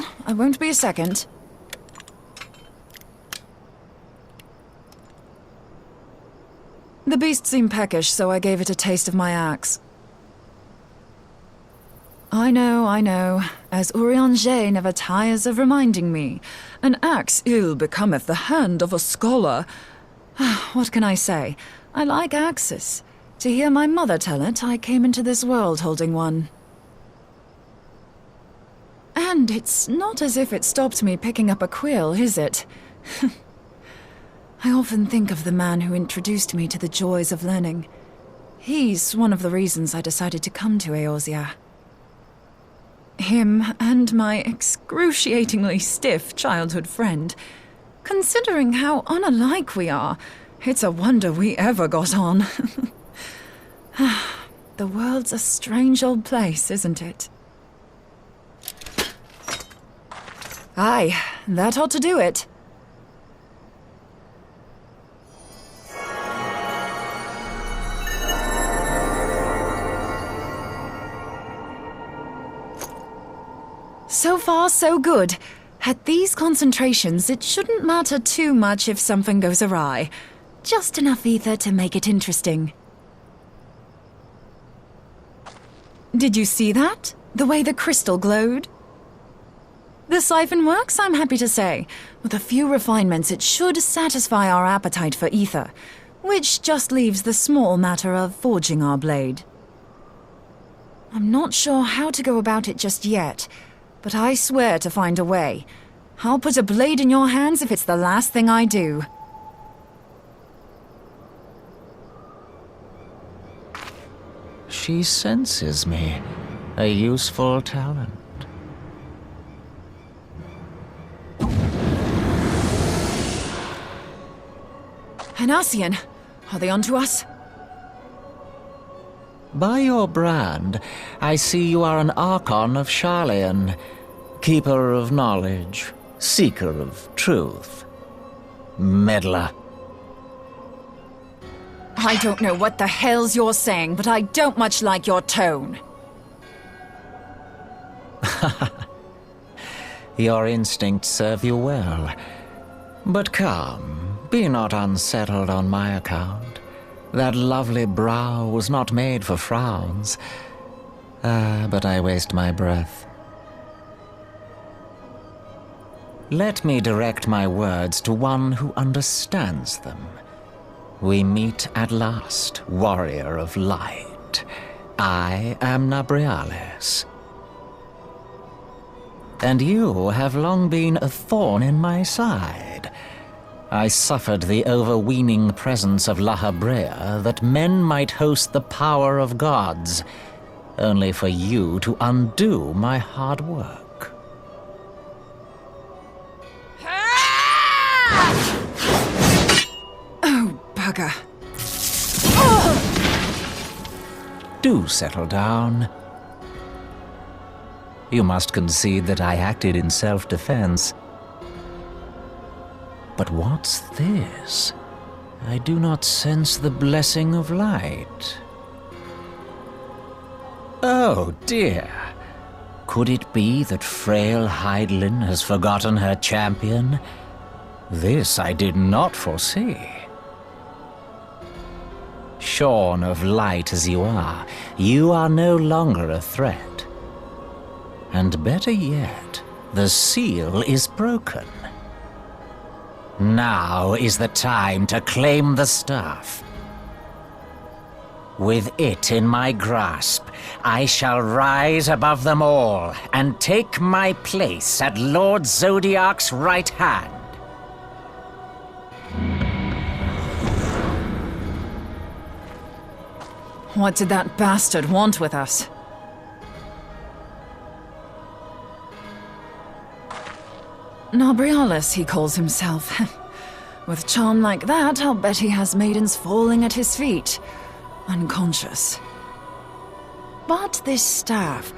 on. I won't be a second. The beast seemed peckish, so I gave it a taste of my axe. I know. As Urianger never tires of reminding me, an axe ill becometh the hand of a scholar. What can I say? I like axes. To hear my mother tell it, I came into this world holding one. And it's not as if it stopped me picking up a quill, is it? I often think of the man who introduced me to the joys of learning. He's one of the reasons I decided to come to Eorzea. Him and my excruciatingly stiff childhood friend. Considering how unalike we are, it's a wonder we ever got on. The world's a strange old place, isn't it? Aye, that ought to do it. So far, so good. At these concentrations, it shouldn't matter too much if something goes awry. Just enough ether to make it interesting. Did you see that? The way the crystal glowed? The siphon works, I'm happy to say. With a few refinements, it should satisfy our appetite for ether, which just leaves the small matter of forging our blade. I'm not sure how to go about it just yet, but I swear to find a way. I'll put a blade in your hands if it's the last thing I do. She senses me. A useful talent. Hanassian, are they onto us? By your brand, I see you are an Archon of Sharlayan, keeper of knowledge, seeker of truth. Meddler. I don't know what the hell's you're saying, but I don't much like your tone. Your instincts serve you well. But come, be not unsettled on my account. That lovely brow was not made for frowns. But I waste my breath. Let me direct my words to one who understands them. We meet at last, warrior of light. I am Nabriales. And you have long been a thorn in my side. I suffered the overweening presence of La Habrea that men might host the power of gods, only for you to undo my hard work. Oh, bugger. Do settle down. You must concede that I acted in self-defense. But what's this? I do not sense the blessing of light. Oh dear. Could it be that frail Hydelin has forgotten her champion? This I did not foresee. Shorn of light as you are no longer a threat. And better yet, the seal is broken. Now is the time to claim the staff. With it in my grasp, I shall rise above them all and take my place at Lord Zodiac's right hand. What did that bastard want with us? Nabriales, he calls himself. With charm like that, I'll bet he has maidens falling at his feet, unconscious. But this staff,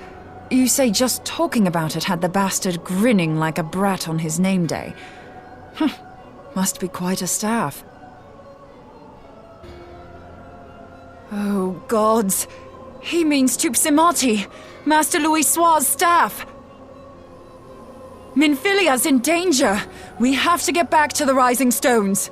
you say just talking about it had the bastard grinning like a brat on his name day. Must be quite a staff. Oh, gods! He means Tupsimati, Master Louis Soir's staff! Minfilia's in danger! We have to get back to the Rising Stones!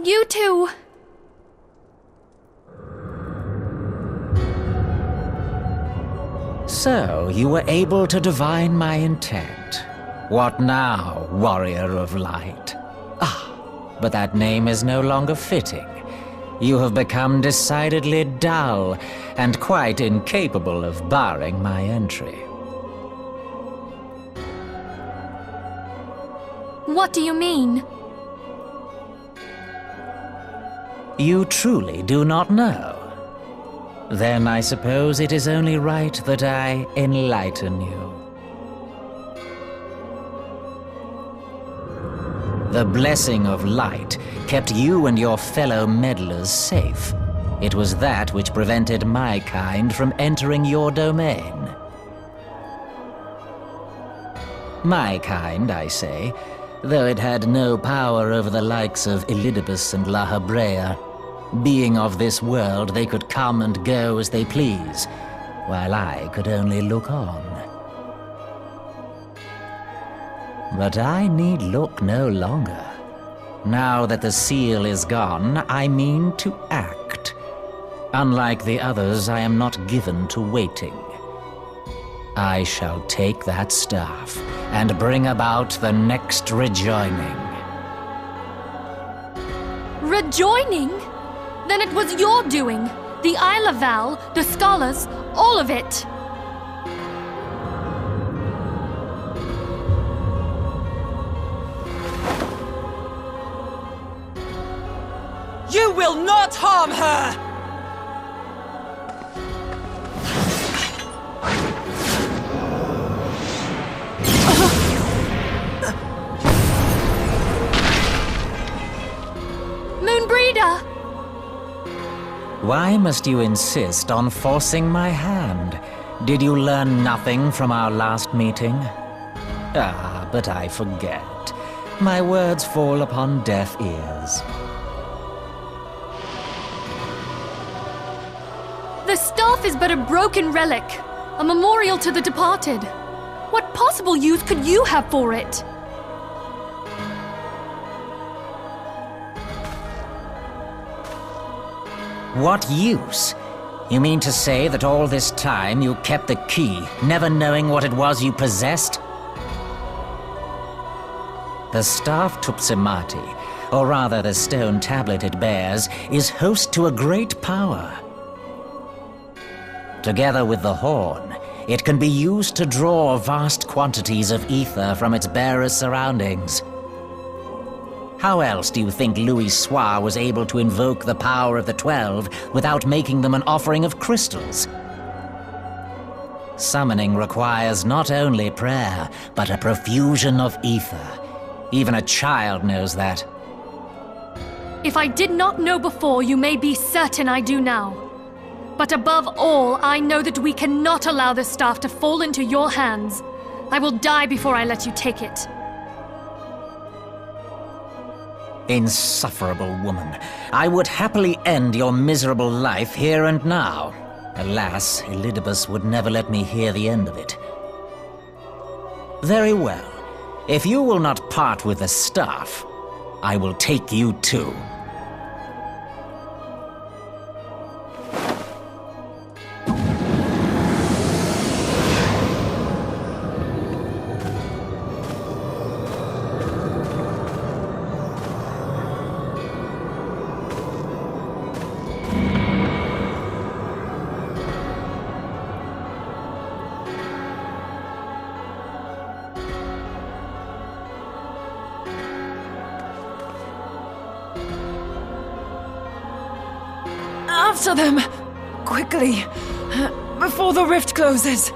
You two! So, you were able to divine my intent. What now, warrior of light? Ah, but that name is no longer fitting. You have become decidedly dull, and quite incapable of barring my entry. What do you mean? You truly do not know? Then I suppose it is only right that I enlighten you. The blessing of light kept you and your fellow meddlers safe. It was that which prevented my kind from entering your domain. My kind, I say, though it had no power over the likes of Elidibus and La Habrea. Being of this world, they could come and go as they please, while I could only look on. But I need look no longer. Now that the seal is gone, I mean to act. Unlike the others, I am not given to waiting. I shall take that staff and bring about the next rejoining. Rejoining? Then it was your doing. The Isle of Val, the scholars, all of it. You will not harm her! Moonbreeder! Why must you insist on forcing my hand? Did you learn nothing from our last meeting? Ah, but I forget. My words fall upon deaf ears. The staff is but a broken relic, a memorial to the departed. What possible use could you have for it? What use? You mean to say that all this time you kept the key, never knowing what it was you possessed? The staff Tupsimati, or rather the stone tablet it bears, is host to a great power. Together with the horn, it can be used to draw vast quantities of ether from its bearer's surroundings. How else do you think Louis Soir was able to invoke the power of the 12 without making them an offering of crystals? Summoning requires not only prayer, but a profusion of ether. Even a child knows that. If I did not know before, you may be certain I do now. But above all, I know that we cannot allow this staff to fall into your hands. I will die before I let you take it. Insufferable woman. I would happily end your miserable life here and now. Alas, Elidibus would never let me hear the end of it. Very well. If you will not part with the staff, I will take you too. After them! Quickly! Before the rift closes!